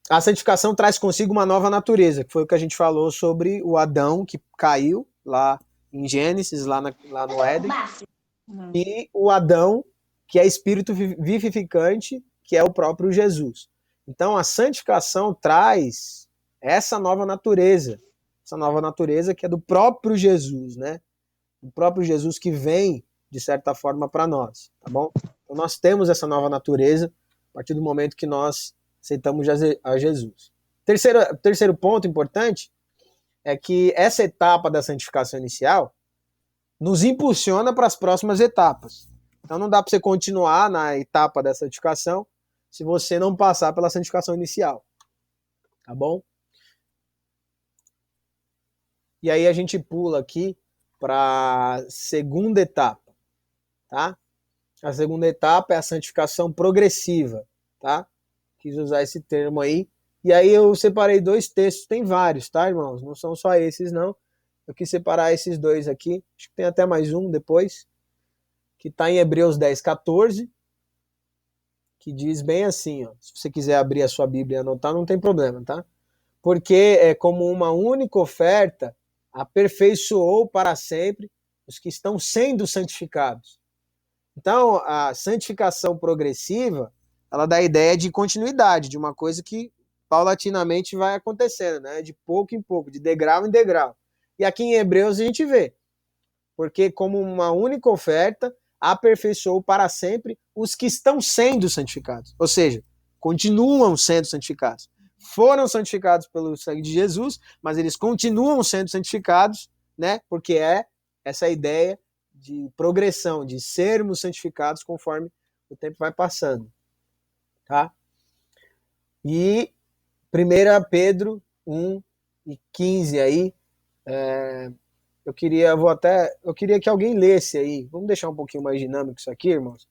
a santificação traz consigo uma nova natureza, que foi o que a gente falou sobre o Adão que caiu lá em Gênesis, lá no Éden, e o Adão que é espírito vivificante, que é o próprio Jesus. Então a santificação traz essa nova natureza que é do próprio Jesus, né? O próprio Jesus que vem, de certa forma, para nós, tá bom? Então nós temos essa nova natureza a partir do momento que nós aceitamos a Jesus. Terceiro ponto importante é que essa etapa da santificação inicial, nos impulsiona para as próximas etapas. Então não dá para você continuar na etapa da santificação se você não passar pela santificação inicial. Tá bom? E aí a gente pula aqui para a segunda etapa, tá? A segunda etapa é a santificação progressiva, tá? Quis usar esse termo aí. E aí eu separei 2 textos, tem vários, tá, irmãos? Não são só esses, não. Eu quis separar esses 2 aqui. Acho que tem até mais um depois, que está em Hebreus 10:14, que diz bem assim, ó. Se você quiser abrir a sua Bíblia e anotar, não tem problema, tá? Porque é como uma única oferta aperfeiçoou para sempre os que estão sendo santificados. Então, a santificação progressiva, ela dá a ideia de continuidade, de uma coisa que paulatinamente vai acontecendo, né? De pouco em pouco, de degrau em degrau. E aqui em Hebreus a gente vê, porque como uma única oferta aperfeiçoou para sempre os que estão sendo santificados. Ou seja, continuam sendo santificados. Foram santificados pelo sangue de Jesus, mas eles continuam sendo santificados, né? Porque é essa ideia de progressão, de sermos santificados conforme o tempo vai passando, tá? E 1 Pedro 1:15 aí, eu queria que alguém lesse aí. Vamos deixar um pouquinho mais dinâmico isso aqui, irmãos?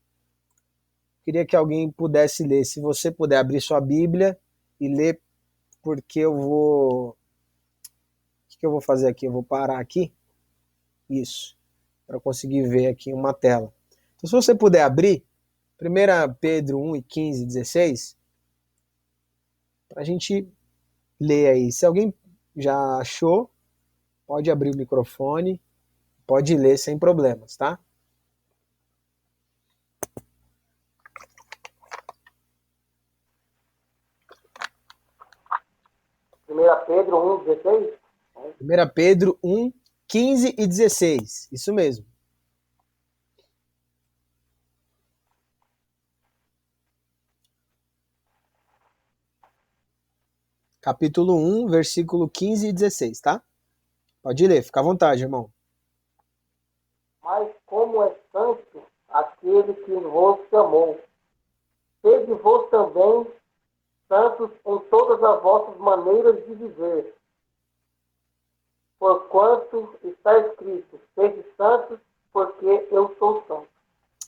Queria que alguém pudesse ler. Se você puder abrir sua Bíblia e ler, porque eu vou... O que eu vou fazer aqui? Eu vou parar aqui. Isso. Para conseguir ver aqui uma tela. Então, se você puder abrir, 1 Pedro 1:15, 16, para a gente ler aí. Se alguém já achou, pode abrir o microfone, pode ler sem problemas, tá? Pedro 1:16? 1 Pedro 1:15 e 16. Isso mesmo. Capítulo 1, versículo 15 e 16, tá? Pode ler, fica à vontade, irmão. Mas como é santo aquele que vos chamou, sede vos também santos em todas as vossas maneiras de viver. Porquanto está escrito, sede santos, porque eu sou santo.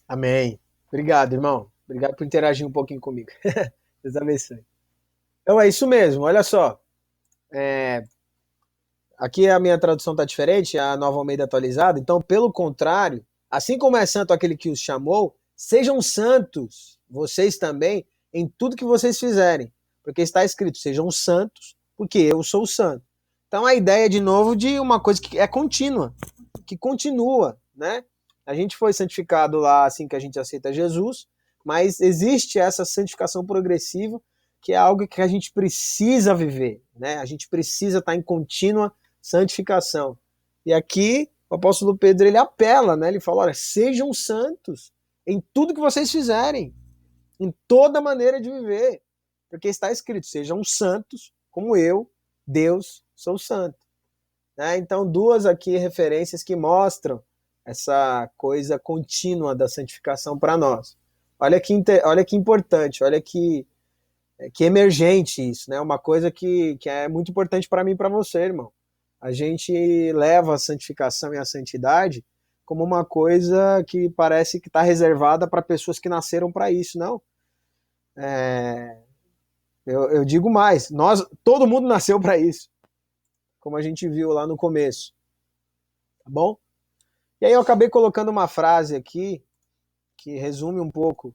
Amém. Obrigado, irmão. Obrigado por interagir um pouquinho comigo. Deus abençoe. Então é isso mesmo, olha só. Aqui a minha tradução está diferente, a Nova Almeida atualizada. Então, pelo contrário, assim como é santo aquele que os chamou, sejam santos, vocês também, em tudo que vocês fizerem. Porque está escrito, sejam santos, porque eu sou santo. Então, a ideia, de novo, de uma coisa que é contínua, que continua, né? A gente foi santificado lá assim que a gente aceita Jesus, mas existe essa santificação progressiva, que é algo que a gente precisa viver, né? A gente precisa estar em contínua santificação. E aqui o apóstolo Pedro, ele apela, né? Ele fala, olha, sejam santos em tudo que vocês fizerem, em toda maneira de viver, porque está escrito, sejam santos como eu, Deus, sou santo. Né? Então, 2 aqui referências que mostram essa coisa contínua da santificação para nós. Olha que importante, olha que emergente isso, né? Uma coisa que é muito importante para mim e para você, irmão. A gente leva a santificação e a santidade como uma coisa que parece que está reservada para pessoas que nasceram para isso, não. Eu digo mais, todo mundo nasceu para isso, como a gente viu lá no começo, tá bom? E aí eu acabei colocando uma frase aqui que resume um pouco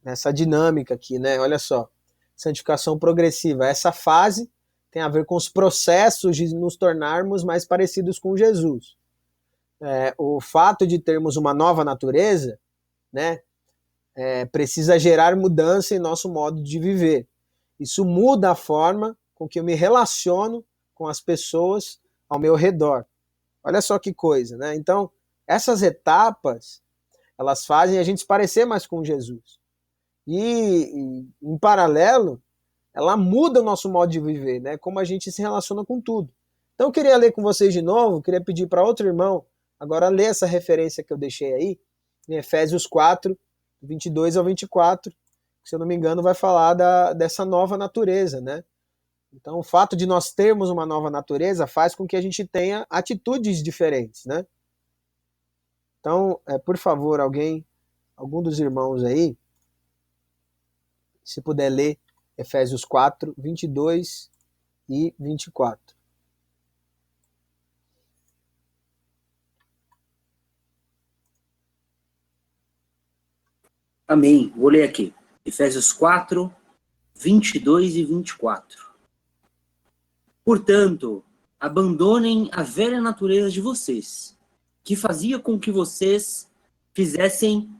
nessa dinâmica aqui, né? Olha só, santificação progressiva. Essa fase tem a ver com os processos de nos tornarmos mais parecidos com Jesus. O fato de termos uma nova natureza, né, precisa gerar mudança em nosso modo de viver. Isso muda a forma com que eu me relaciono com as pessoas ao meu redor. Olha só que coisa, né? Então, essas etapas, elas fazem a gente se parecer mais com Jesus. E em paralelo, ela muda o nosso modo de viver, né? Como a gente se relaciona com tudo. Então, eu queria ler com vocês de novo, queria pedir para outro irmão Agora lê essa referência que eu deixei aí, em Efésios 4, 22 ao 24, que, se eu não me engano, vai falar dessa nova natureza, né? Então, o fato de nós termos uma nova natureza faz com que a gente tenha atitudes diferentes, né? Então, por favor, algum dos irmãos aí, se puder ler Efésios 4, 22 e 24. Amém. Vou ler aqui. Efésios 4, 22 e 24. Portanto, abandonem a velha natureza de vocês, que fazia com que vocês fizessem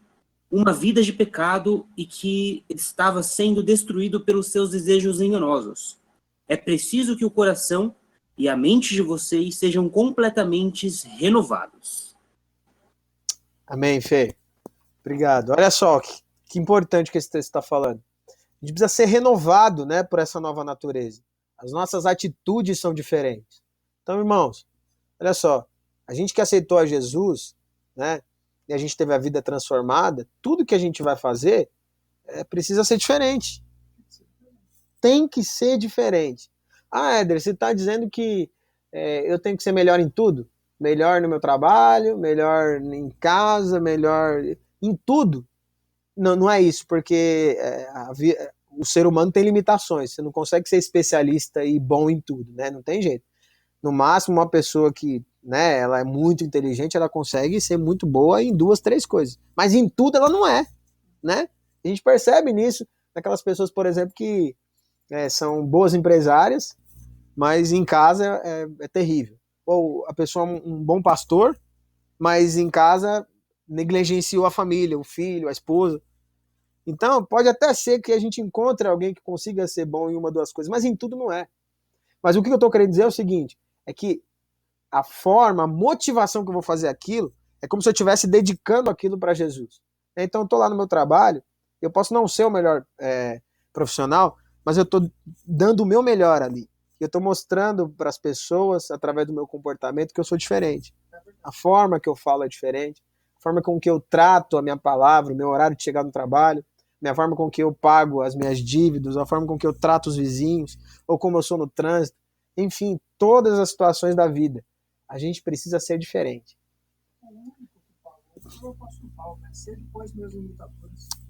uma vida de pecado e que estava sendo destruído pelos seus desejos enganosos. É preciso que o coração e a mente de vocês sejam completamente renovados. Amém, Fê. Obrigado. Olha só que importante que esse texto está falando. A gente precisa ser renovado, né, por essa nova natureza. As nossas atitudes são diferentes. Então, irmãos, olha só. A gente que aceitou a Jesus, né, e a gente teve a vida transformada, tudo que a gente vai fazer precisa ser diferente. Tem que ser diferente. Ah, Éder, você está dizendo que eu tenho que ser melhor em tudo? Melhor no meu trabalho, melhor em casa, melhor em tudo? Não, não é isso, porque o ser humano tem limitações. Você não consegue ser especialista e bom em tudo, né? Não tem jeito. No máximo, uma pessoa que, né, ela é muito inteligente, ela consegue ser muito boa em 2, 3 coisas. Mas em tudo ela não é, né? A gente percebe nisso, naquelas pessoas, por exemplo, que são boas empresárias, mas em casa é terrível. Ou a pessoa é um bom pastor, mas em casa negligenciou a família, o filho, a esposa. Então, pode até ser que a gente encontre alguém que consiga ser bom em uma, 2 coisas, mas em tudo não é. Mas o que eu estou querendo dizer é o seguinte, é que a forma, a motivação que eu vou fazer aquilo, é como se eu estivesse dedicando aquilo para Jesus. Então, eu estou lá no meu trabalho, eu posso não ser o melhor profissional, mas eu estou dando o meu melhor ali. Eu estou mostrando para as pessoas, através do meu comportamento, que eu sou diferente. A forma que eu falo é diferente, a forma com que eu trato a minha palavra, o meu horário de chegar no trabalho, a forma com que eu pago as minhas dívidas, a forma com que eu trato os vizinhos, ou como eu sou no trânsito, enfim, todas as situações da vida. A gente precisa ser diferente.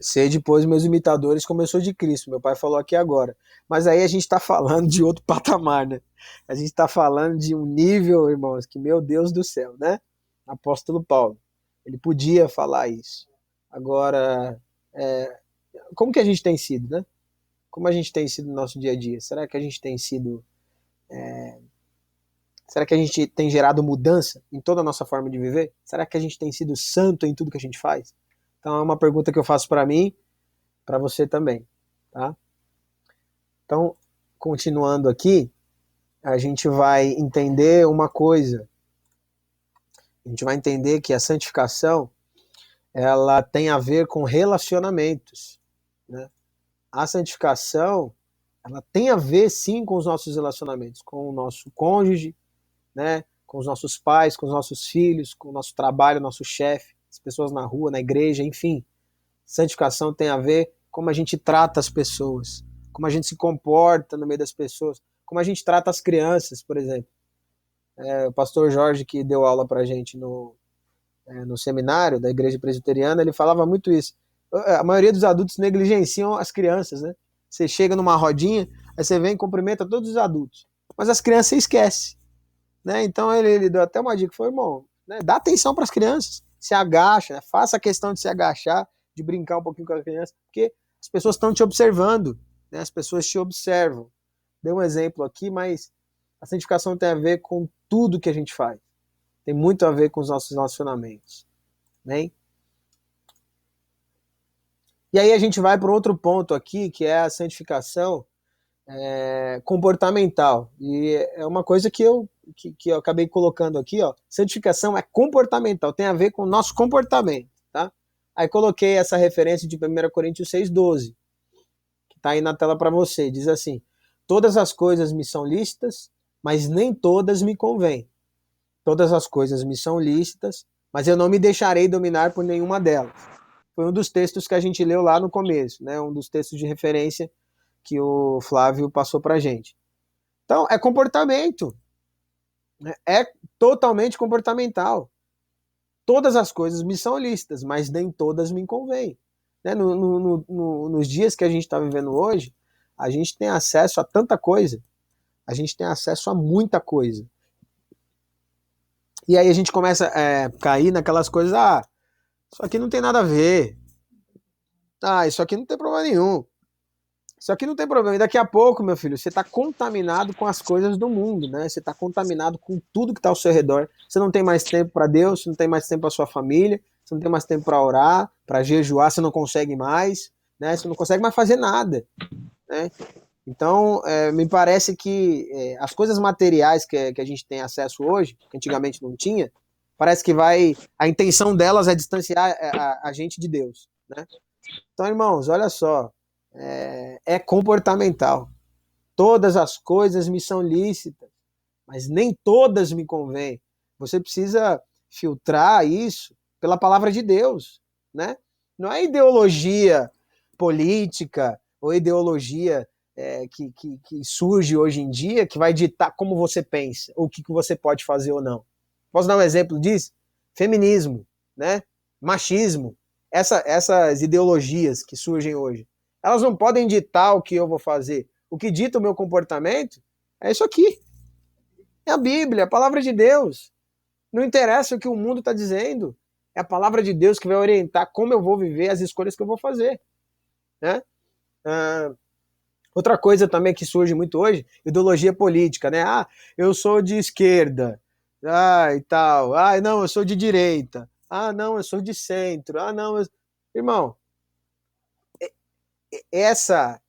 Ser depois meus imitadores, como eu sou de Cristo. Meu pai falou aqui agora. Mas aí a gente está falando de outro patamar, né? A gente está falando de um nível, irmãos, que, meu Deus do céu, né? Apóstolo Paulo. Ele podia falar isso. Agora, como que a gente tem sido, né? Como a gente tem sido no nosso dia a dia? Será que a gente tem sido... Será que a gente tem gerado mudança em toda a nossa forma de viver? Será que a gente tem sido santo em tudo que a gente faz? Então é uma pergunta que eu faço para mim, para você também, tá? Então, continuando aqui, a gente vai entender uma coisa. A gente vai entender que a santificação, ela tem a ver com relacionamentos, né? A santificação, ela tem a ver sim com os nossos relacionamentos, com o nosso cônjuge, né, com os nossos pais, com os nossos filhos, com o nosso trabalho, nosso chefe, as pessoas na rua, na igreja, enfim. Santificação tem a ver com como a gente trata as pessoas, como a gente se comporta no meio das pessoas, como a gente trata as crianças, por exemplo. O pastor Jorge, que deu aula pra gente no seminário da igreja presbiteriana, ele falava muito isso. A maioria dos adultos negligenciam as crianças, né? Você chega numa rodinha, aí você vem e cumprimenta todos os adultos. Mas as crianças você esquece. Né? Então ele deu até uma dica, foi, irmão, né? Dá atenção para as crianças, se agacha, né? Faça a questão de se agachar, de brincar um pouquinho com a criança, porque as pessoas estão te observando, né? As pessoas te observam. Dei um exemplo aqui, mas a santificação tem a ver com tudo que a gente faz. Tem muito a ver com os nossos relacionamentos. Né? E aí a gente vai para outro ponto aqui, que é a santificação comportamental. E é uma coisa que eu acabei colocando aqui, ó. Santificação é comportamental, tem a ver com o nosso comportamento, tá? Aí coloquei essa referência de 1 Coríntios 6,12, que está aí na tela para você. Diz assim: todas as coisas me são lícitas, mas nem todas me convêm. todas as coisas me são lícitas, mas eu não me deixarei dominar por nenhuma delas. Foi um dos textos que a gente leu lá no começo, né? Um dos textos de referência que o Flávio passou pra gente. Então, é comportamento. Né? É totalmente comportamental. Todas as coisas me são lícitas, mas nem todas me convêm. Né? Nos dias que a gente está vivendo hoje, a gente tem acesso a tanta coisa, a gente tem acesso a muita coisa. E aí a gente começa a cair naquelas coisas, isso aqui não tem nada a ver, isso aqui não tem problema nenhum, isso aqui não tem problema. E daqui a pouco, meu filho, você está contaminado com as coisas do mundo, né? Você está contaminado com tudo que está ao seu redor. Você não tem mais tempo para Deus, você não tem mais tempo para sua família, você não tem mais tempo para orar, para jejuar, você não consegue mais, né? Você não consegue mais fazer nada, né? Então, me parece que as coisas materiais que a gente tem acesso hoje, que antigamente não tinha, parece que a intenção delas é distanciar a gente de Deus, né? Então, irmãos, olha só, é comportamental. Todas as coisas me são lícitas, mas nem todas me convêm. Você precisa filtrar isso pela palavra de Deus, né? Não é ideologia política ou ideologia que surge hoje em dia que vai ditar como você pensa, ou o que você pode fazer ou não. Posso dar um exemplo disso? Feminismo, né? Machismo, essas ideologias que surgem hoje. Elas não podem ditar o que eu vou fazer. O que dita o meu comportamento é isso aqui. É a Bíblia, a palavra de Deus. Não interessa o que o mundo está dizendo. É a palavra de Deus que vai orientar como eu vou viver, as escolhas que eu vou fazer. Né? Outra coisa também que surge muito hoje, ideologia política, né? Eu sou de esquerda, e tal. Não, eu sou de direita. Não, eu sou de centro. Não, Irmão, essa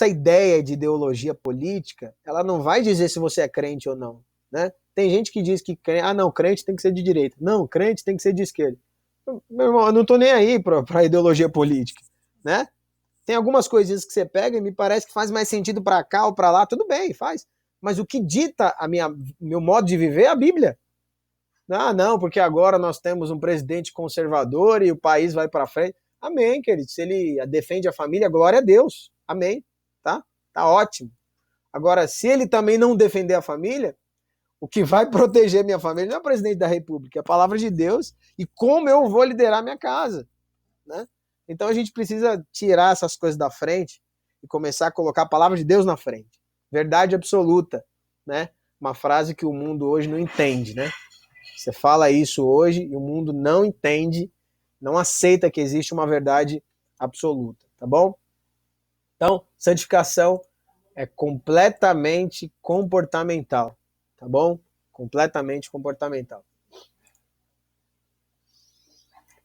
ideia de ideologia política, ela não vai dizer se você é crente ou não, né? Tem gente que diz que crente tem que ser de direita. Não, crente tem que ser de esquerda. Meu irmão, eu não tô nem aí pra ideologia política, né? Tem algumas coisinhas que você pega e me parece que faz mais sentido para cá ou para lá, tudo bem, faz. Mas o que dita meu modo de viver é a Bíblia. Não, porque agora nós temos um presidente conservador e o país vai para frente. Amém, querido. Se ele defende a família, glória a Deus. Amém. Tá ótimo. Agora, se ele também não defender a família, o que vai proteger minha família não é o presidente da República, é a palavra de Deus e como eu vou liderar minha casa, né? Então a gente precisa tirar essas coisas da frente e começar a colocar a palavra de Deus na frente. Verdade absoluta, né? Uma frase que o mundo hoje não entende, né? Você fala isso hoje e o mundo não entende, não aceita que existe uma verdade absoluta, tá bom? Então, santificação é completamente comportamental, tá bom? Completamente comportamental.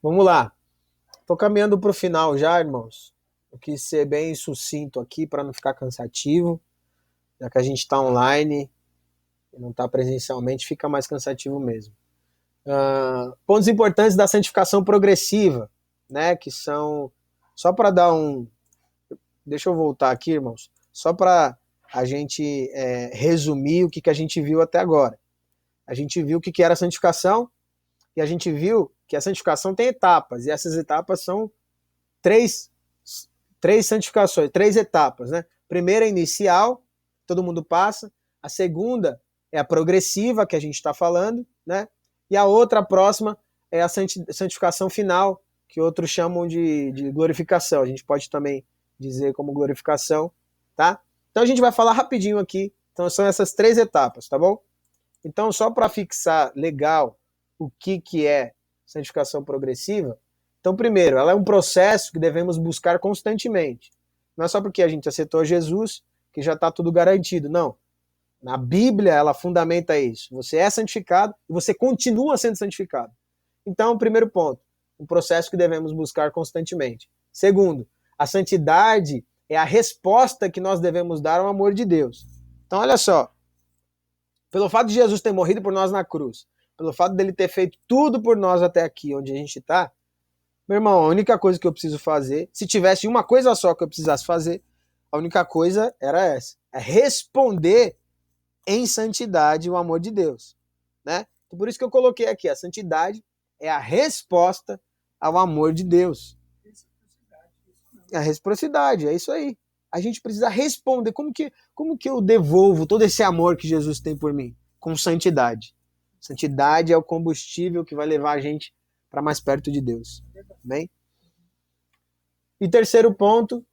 Vamos lá. Estou caminhando para o final já, irmãos. Eu quis ser bem sucinto aqui para não ficar cansativo. Já que a gente está online e não está presencialmente, fica mais cansativo mesmo. Pontos importantes da santificação progressiva, né? Que são... Só para dar um... Deixa eu voltar aqui, irmãos. Só para a gente resumir o que a gente viu até agora. A gente viu o que era a santificação e a gente viu que a santificação tem etapas, e essas etapas são três santificações, 3 etapas, né? Primeira é inicial, todo mundo passa. A segunda é a progressiva, que a gente está falando, né? E a outra, a próxima, é a santificação final, que outros chamam de glorificação. A gente pode também dizer como glorificação, tá? Então a gente vai falar rapidinho aqui. Então são essas 3 etapas, tá bom? Então, só para fixar legal o que é santificação progressiva, então, primeiro, ela é um processo que devemos buscar constantemente. Não é só porque a gente aceitou Jesus que já está tudo garantido, não. Na Bíblia, ela fundamenta isso. Você é santificado e você continua sendo santificado. Então, primeiro ponto, um processo que devemos buscar constantemente. Segundo, a santidade é a resposta que nós devemos dar ao amor de Deus. Então, olha só, pelo fato de Jesus ter morrido por nós na cruz, pelo fato dele ter feito tudo por nós até aqui, onde a gente está, meu irmão, a única coisa que eu preciso fazer, se tivesse uma coisa só que eu precisasse fazer, a única coisa era essa, é responder em santidade o amor de Deus, né? ponto. Por isso que eu coloquei aqui, a santidade é a resposta ao amor de Deus. A reciprocidade, é isso aí. A gente precisa responder. Como que eu devolvo todo esse amor que Jesus tem por mim? Com santidade. Santidade é o combustível que vai levar a gente para mais perto de Deus. Amém? E terceiro ponto,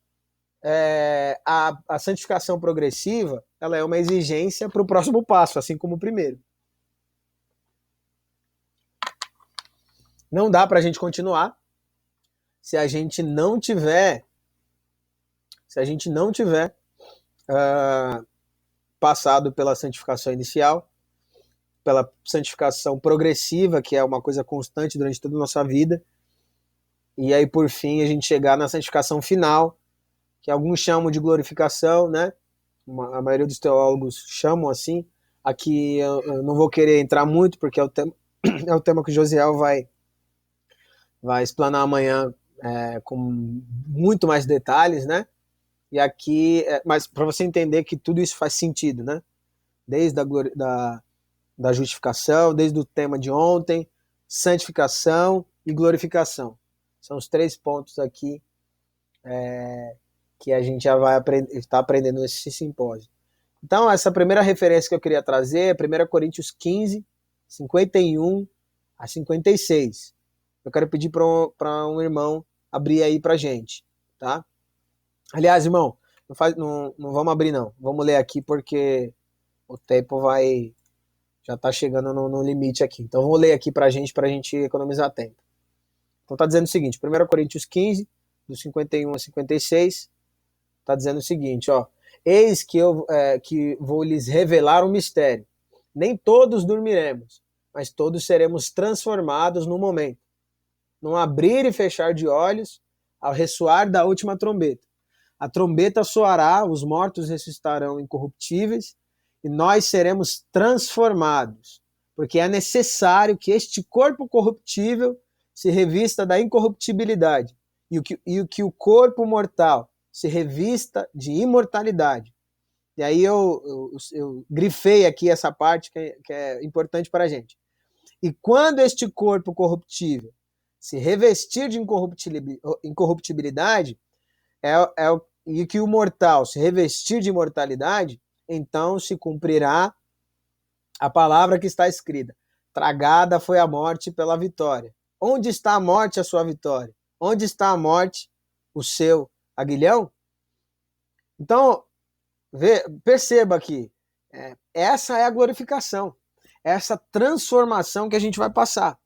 a santificação progressiva, ela é uma exigência para o próximo passo, assim como o primeiro. Não dá para a gente continuar se a gente não tiver passado pela santificação inicial, pela santificação progressiva, que é uma coisa constante durante toda a nossa vida, e aí, por fim, a gente chegar na santificação final, que alguns chamam de glorificação, né? A maioria dos teólogos chamam assim. Aqui eu não vou querer entrar muito, porque é o tema que o Josiel vai explanar amanhã com muito mais detalhes, né? E aqui, mas para você entender que tudo isso faz sentido, né? Desde da justificação, desde o tema de ontem, santificação e glorificação. São os 3 pontos aqui que a gente já vai estar aprendendo nesse simpósio. Então, essa primeira referência que eu queria trazer é 1 Coríntios 15, 51 a 56. Eu quero pedir para um irmão abrir aí para a gente, tá? Aliás, irmão, não vamos abrir não. Vamos ler aqui porque o tempo já está chegando no limite aqui. Então, vou ler aqui para a gente economizar tempo. Então, está dizendo o seguinte, 1 Coríntios 15, do 51 a 56, está dizendo o seguinte, ó. Eis que que vou lhes revelar um mistério. Nem todos dormiremos, mas todos seremos transformados no momento. Num abrir e fechar de olhos, ao ressoar da última trombeta. A trombeta soará, os mortos ressuscitarão incorruptíveis, e nós seremos transformados, porque é necessário que este corpo corruptível se revista da incorruptibilidade, e que o corpo mortal se revista de imortalidade. E aí eu grifei aqui essa parte que é importante para a gente. E quando este corpo corruptível se revestir de incorruptibilidade, e que o mortal se revestir de imortalidade, então se cumprirá a palavra que está escrita. Tragada foi a morte pela vitória. Onde está a morte, a sua vitória? Onde está a morte, o seu aguilhão? Então, perceba aqui, essa é a glorificação, essa transformação que a gente vai passar.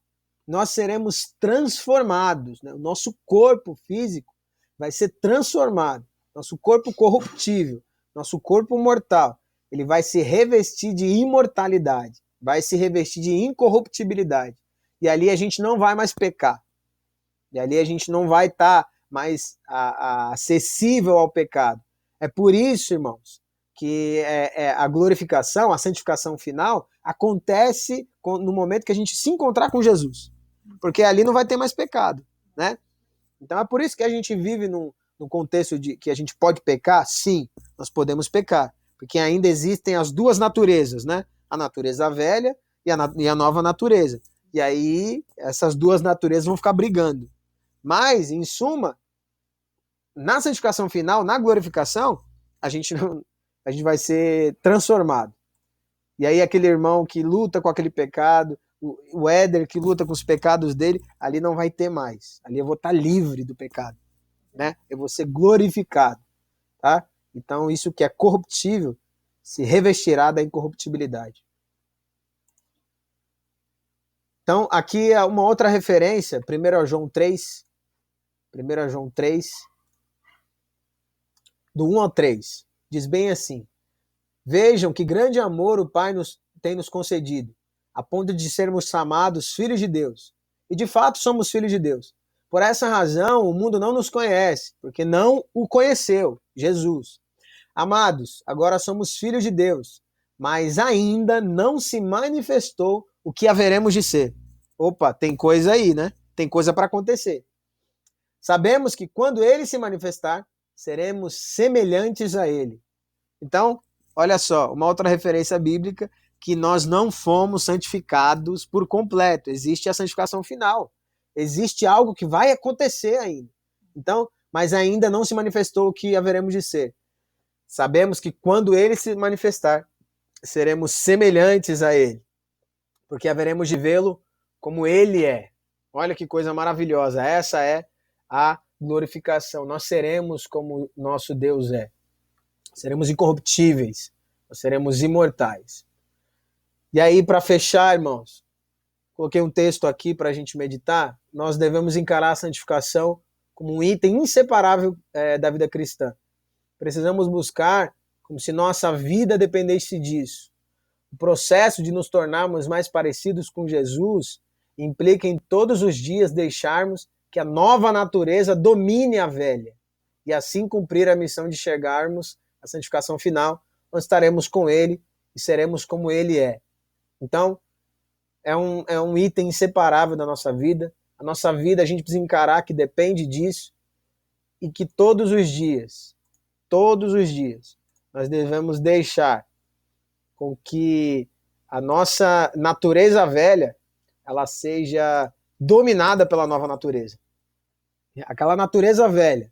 Nós seremos transformados, né? O nosso corpo físico vai ser transformado, nosso corpo corruptível, nosso corpo mortal, ele vai se revestir de imortalidade, vai se revestir de incorruptibilidade. E ali a gente não vai mais pecar. E ali a gente não vai estar mais acessível ao pecado. É por isso, irmãos, que a glorificação, a santificação final, acontece no momento que a gente se encontrar com Jesus. Porque ali não vai ter mais pecado, né? Então é por isso que a gente vive num contexto de que a gente pode pecar. Sim, nós podemos pecar. Porque ainda existem as duas naturezas, né? A natureza velha e a nova natureza. E aí essas duas naturezas vão ficar brigando. Mas, em suma, na santificação final, na glorificação, a gente vai ser transformado. E aí aquele irmão que luta com aquele pecado, o Éder que luta com os pecados dele, ali não vai ter mais. Ali eu vou estar livre do pecado, né? Eu vou ser glorificado, tá? Então isso que é corruptível se revestirá da incorruptibilidade. Então aqui é uma outra referência, 1 João 3, do 1 ao 3, diz bem assim: vejam que grande amor o Pai tem nos concedido, a ponto de sermos chamados filhos de Deus. E de fato somos filhos de Deus. Por essa razão o mundo não nos conhece, porque não o conheceu, Jesus. Amados, agora somos filhos de Deus, mas ainda não se manifestou o que haveremos de ser. Opa, tem coisa aí, né? Tem coisa para acontecer. Sabemos que quando ele se manifestar, seremos semelhantes a ele. Então, olha só, uma outra referência bíblica que nós não fomos santificados por completo. Existe a santificação final. Existe algo que vai acontecer ainda. Então, mas ainda não se manifestou o que haveremos de ser. Sabemos que quando ele se manifestar, seremos semelhantes a ele, porque haveremos de vê-lo como ele é. Olha que coisa maravilhosa. Essa é a glorificação. Nós seremos como nosso Deus é. Seremos incorruptíveis. Nós seremos imortais. E aí, para fechar, irmãos, coloquei um texto aqui para a gente meditar. Nós devemos encarar a santificação como um item inseparável da vida cristã. Precisamos buscar como se nossa vida dependesse disso. O processo de nos tornarmos mais parecidos com Jesus implica em todos os dias deixarmos que a nova natureza domine a velha e assim cumprir a missão de chegarmos à santificação final, onde estaremos com ele e seremos como ele é. Então, é um item inseparável da nossa vida. A nossa vida, a gente precisa encarar que depende disso e que todos os dias, nós devemos deixar com que a nossa natureza velha ela seja dominada pela nova natureza. Aquela natureza velha,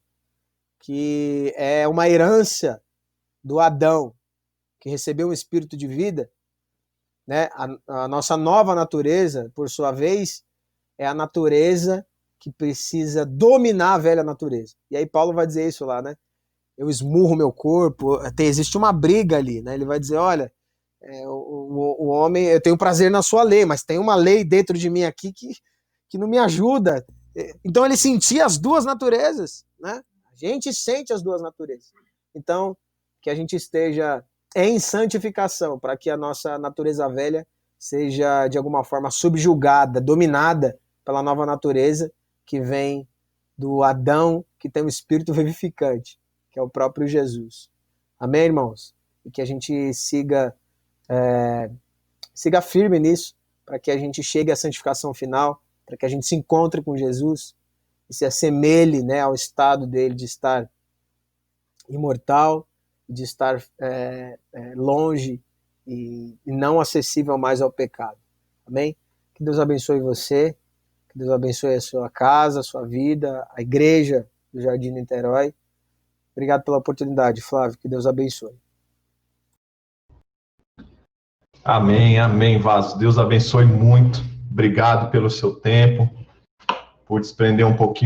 que é uma herança do Adão, que recebeu um espírito de vida, né? A nossa nova natureza, por sua vez, é a natureza que precisa dominar a velha natureza. E aí Paulo vai dizer isso lá, né? Eu esmurro meu corpo, existe uma briga ali, né? Ele vai dizer, olha, o homem, eu tenho prazer na sua lei, mas tem uma lei dentro de mim aqui que não me ajuda. Então ele sentia as duas naturezas, né? A gente sente as duas naturezas. Então, que a gente esteja em santificação, para que a nossa natureza velha seja, de alguma forma, subjugada, dominada pela nova natureza que vem do Adão, que tem um espírito vivificante, que é o próprio Jesus. Amém, irmãos? E que a gente siga firme nisso, para que a gente chegue à santificação final, para que a gente se encontre com Jesus e se assemelhe, né, ao estado dele de estar imortal, de estar longe e não acessível mais ao pecado. Amém? Que Deus abençoe você, que Deus abençoe a sua casa, a sua vida, a igreja do Jardim Niterói. Obrigado pela oportunidade, Flávio. Que Deus abençoe. Amém, amém, Vaso. Deus abençoe muito. Obrigado pelo seu tempo, por desprender um pouquinho